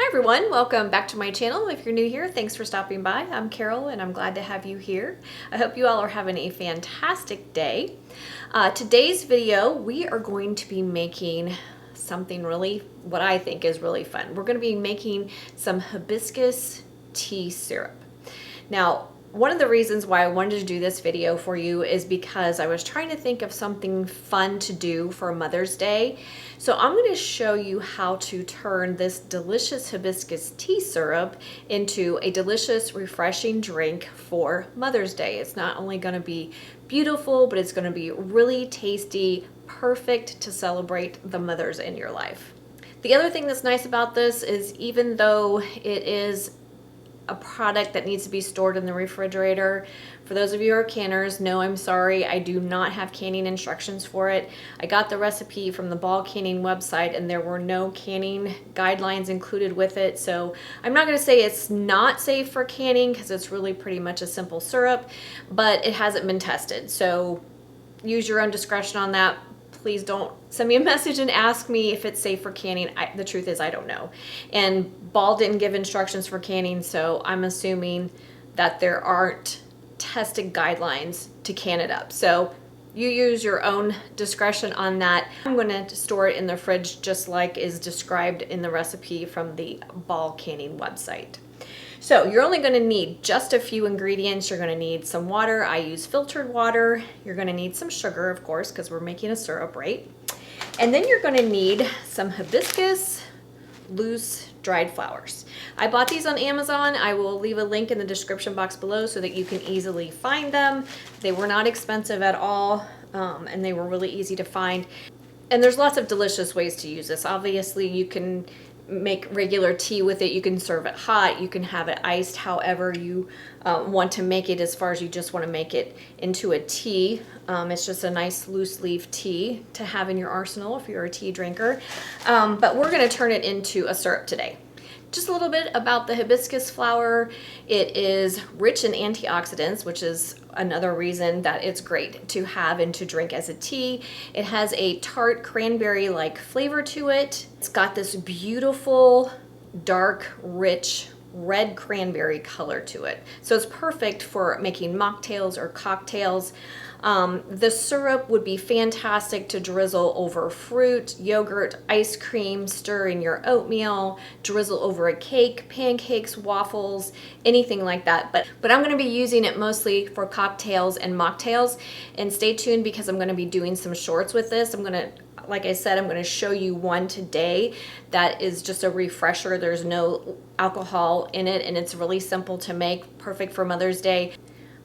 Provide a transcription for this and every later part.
Hi everyone, welcome back to my channel. If you're new here, thanks for stopping by. I'm Carol and I'm glad to have you here. I hope you all are having a fantastic day. Today's video, we are going to be making something really, what I think is really fun. We're going to be making some hibiscus tea syrup. Now, one of the reasons why I wanted to do this video for you is because I was trying to think of something fun to do for Mother's Day. So I'm going to show you how to turn this delicious hibiscus tea syrup into a delicious, refreshing drink for Mother's Day. It's not only going to be beautiful, but it's going to be really tasty, perfect to celebrate the mothers in your life. The other thing that's nice about this is even though it is a product that needs to be stored in the refrigerator. For those of you who are canners, no, I'm sorry, I do not have canning instructions for it. I got the recipe from the Ball Canning website and there were no canning guidelines included with it. So I'm not gonna say it's not safe for canning because it's really pretty much a simple syrup, but it hasn't been tested. So use your own discretion on that. Please don't send me a message and ask me if it's safe for canning. The truth is I don't know. And Ball didn't give instructions for canning, so I'm assuming that there aren't tested guidelines to can it up. So you use your own discretion on that. I'm going to store it in the fridge just like is described in the recipe from the Ball Canning website. So you're only going to need just a few ingredients. You're going to need some water. I use filtered water. You're going to need some sugar, of course, because we're making a syrup, right? And then you're going to need some hibiscus loose dried flowers. I bought these on Amazon. I will leave a link in the description box below so that you can easily find them. They were not expensive at all, and they were really easy to find. And there's lots of delicious ways to use this. Obviously, you can make regular tea with it. You can serve it hot. You can have it iced however you want to make it, as far as you just want to make it into a tea. It's just a nice loose leaf tea to have in your arsenal if you're a tea drinker. But we're going to turn it into a syrup today. Just a little bit about the hibiscus flower. It is rich in antioxidants, which is another reason that it's great to have and to drink as a tea. It has a tart cranberry-like flavor to it. It's got this beautiful, dark, rich red cranberry color to it. So it's perfect for making mocktails or cocktails. The syrup would be fantastic to drizzle over fruit, yogurt, ice cream, stir in your oatmeal, drizzle over a cake, pancakes, waffles, anything like that. But I'm going to be using it mostly for cocktails and mocktails. And stay tuned because I'm going to be doing some shorts with this. Like I said, I'm going to show you one today that is just a refresher. There's no alcohol in it and it's really simple to make, perfect for Mother's Day.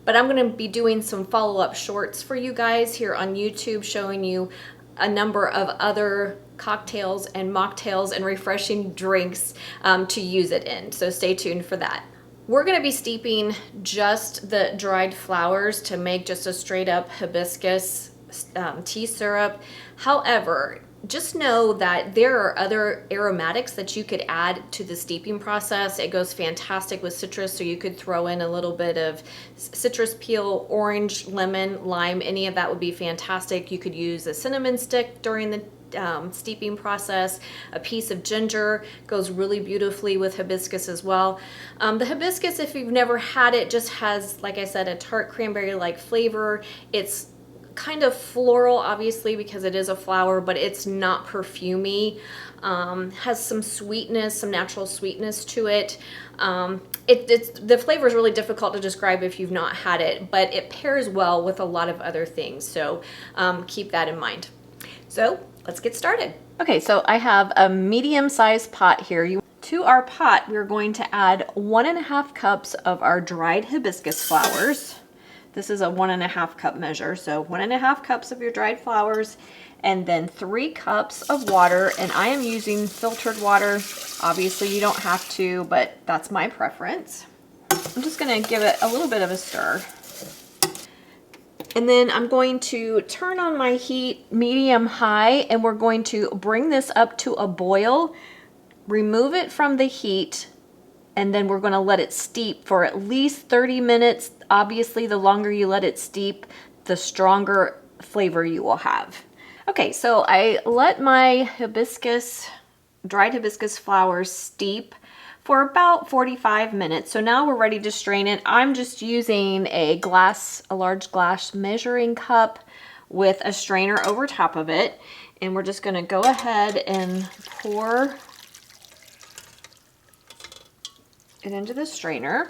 But I'm going to be doing some follow-up shorts for you guys here on YouTube, showing you a number of other cocktails and mocktails and refreshing drinks to use it in. So stay tuned for that. We're going to be steeping just the dried flowers to make just a straight up hibiscus tea syrup. However, just know that there are other aromatics that you could add to the steeping process. It goes fantastic with citrus, so you could throw in a little bit of citrus peel, orange, lemon, lime, any of that would be fantastic. You could use a cinnamon stick during the steeping process. A piece of ginger goes really beautifully with hibiscus as well. The hibiscus, if you've never had it, just has, like I said, a tart cranberry-like flavor. It's kind of floral, obviously, because it is a flower, but it's not perfumey. Has some sweetness, some natural sweetness to it. The flavor is really difficult to describe if you've not had it, but it pairs well with a lot of other things, so keep that in mind. So let's get started. Okay, so I have a medium-sized pot here. To our pot, we're going to add 1.5 cups of our dried hibiscus flowers. This is a 1.5 cup measure, so 1.5 cups of your dried flowers, and then 3 cups of water, and I am using filtered water. Obviously you don't have to, but that's my preference. I'm just gonna give it a little bit of a stir. And then I'm going to turn on my heat medium-high, and we're going to bring this up to a boil, remove it from the heat, and then we're going to let it steep for at least 30 minutes. Obviously, the longer you let it steep, the stronger flavor you will have. Okay, so I let my hibiscus dried hibiscus flowers steep for about 45 minutes. So now we're ready to strain it. I'm just using a large glass measuring cup with a strainer over top of it. And we're just gonna go ahead and pour it into the strainer.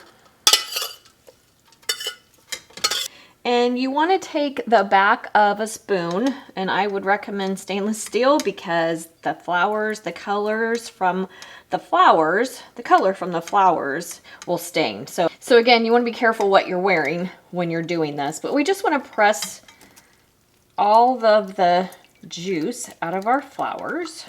And you want to take the back of a spoon, and I would recommend stainless steel because the flowers, the color from the flowers will stain. So again, you want to be careful what you're wearing when you're doing this, but we just want to press all of the juice out of our flowers.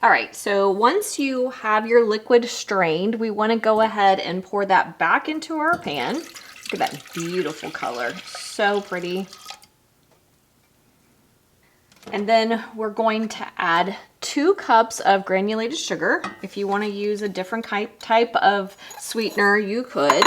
All right, so once you have your liquid strained, we want to go ahead and pour that back into our pan. Look at that beautiful color, so pretty. And then we're going to add 2 cups of granulated sugar. If you want to use a different type of sweetener, you could.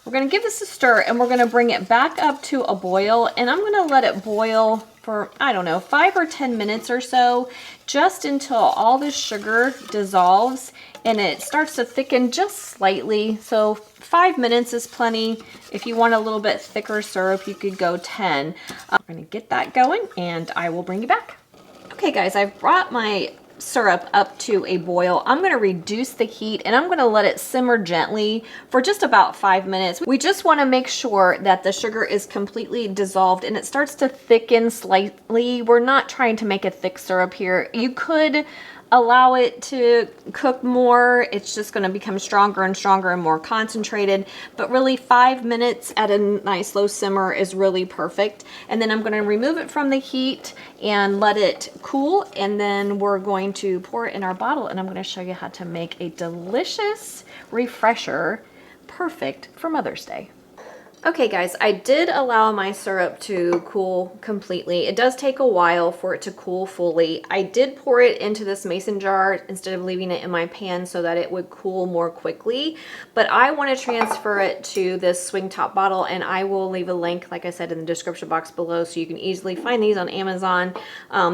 We're going to give this a stir, and we're going to bring it back up to a boil, and I'm going to let it boil for, I don't know, 5 or 10 minutes or so, just until all the sugar dissolves and it starts to thicken just slightly. So 5 minutes is plenty. If you want a little bit thicker syrup, you could go 10. I'm going to get that going, and I will bring you back. Okay guys, I've brought my syrup up to a boil. I'm going to reduce the heat, and I'm going to let it simmer gently for just about 5 minutes. We just want to make sure that the sugar is completely dissolved and it starts to thicken slightly. We're not trying to make a thick syrup here. You could allow it to cook more. It's just going to become stronger and stronger and more concentrated, but really 5 minutes at a nice low simmer is really perfect. And then I'm going to remove it from the heat and let it cool, and then we're going to pour it in our bottle, and I'm going to show you how to make a delicious refresher perfect for Mother's Day. Okay guys, I did allow my syrup to cool completely. It does take a while for it to cool fully. I did pour it into this mason jar instead of leaving it in my pan so that it would cool more quickly. But I want to transfer it to this swing top bottle, and I will leave a link, like I said, in the description box below, so you can easily find these on Amazon.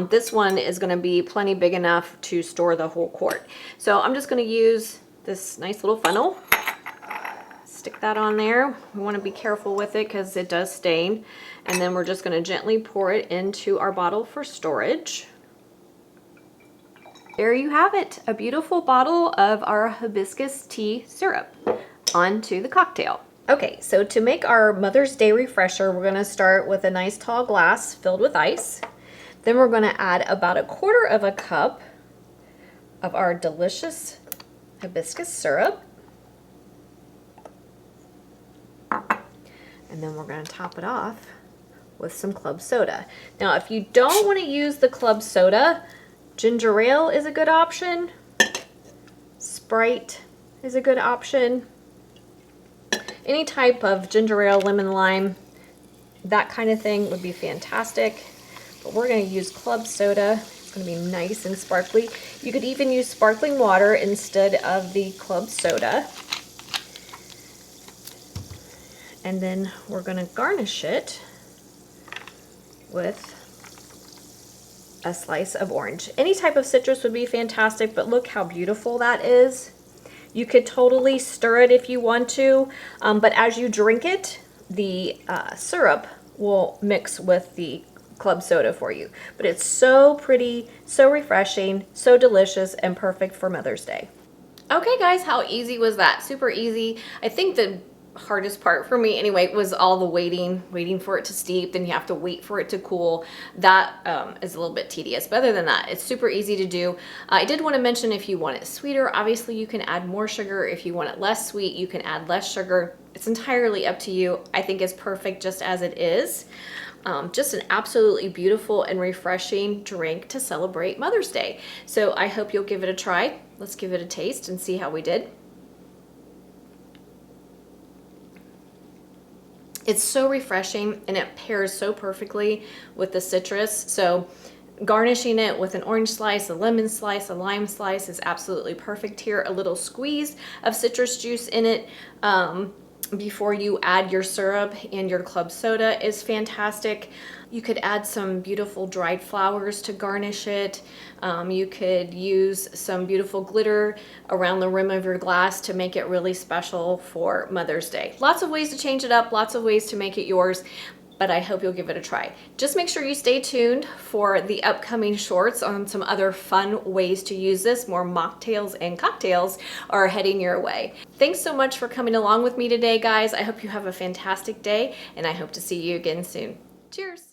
This one is going to be plenty big enough to store the whole quart. So I'm just going to use this nice little funnel. Stick that on there. We want to be careful with it because it does stain. And then we're just going to gently pour it into our bottle for storage. There you have it, a beautiful bottle of our hibiscus tea syrup. On to the cocktail. Okay, so to make our Mother's Day refresher, we're going to start with a nice tall glass filled with ice. Then we're going to add about 1/4 cup of our delicious hibiscus syrup. And then we're going to top it off with some club soda. Now, if you don't want to use the club soda, ginger ale is a good option. Sprite is a good option. Any type of ginger ale, lemon lime, that kind of thing would be fantastic. But we're going to use club soda. It's going to be nice and sparkly. You could even use sparkling water instead of the club soda. And then we're going to garnish it with a slice of orange. Any type of citrus would be fantastic, but look how beautiful that is. You could totally stir it if you want to, but as you drink it, the syrup will mix with the club soda for you. But it's so pretty, so refreshing, so delicious, and perfect for Mother's Day. Okay guys, how easy was that? Super easy. I think the hardest part for me anyway was all the waiting for it to steep. Then you have to wait for it to cool. That is a little bit tedious, but other than that, it's super easy to do. I did want to mention, if you want it sweeter, obviously you can add more sugar. If you want it less sweet, you can add less sugar. It's entirely up to you. I think it's perfect just as it is. Just an absolutely beautiful and refreshing drink to celebrate Mother's Day. So I hope you'll give it a try. Let's give it a taste and see how we did. It's so refreshing, and it pairs so perfectly with the citrus. So garnishing it with an orange slice, a lemon slice, a lime slice is absolutely perfect here. A little squeeze of citrus juice in it before you add your syrup and your club soda is fantastic. You could add some beautiful dried flowers to garnish it. You could use some beautiful glitter around the rim of your glass to make it really special for Mother's Day. Lots of ways to change it up, lots of ways to make it yours, but I hope you'll give it a try. Just make sure you stay tuned for the upcoming shorts on some other fun ways to use this. More mocktails and cocktails are heading your way. Thanks so much for coming along with me today, guys. I hope you have a fantastic day, and I hope to see you again soon. Cheers.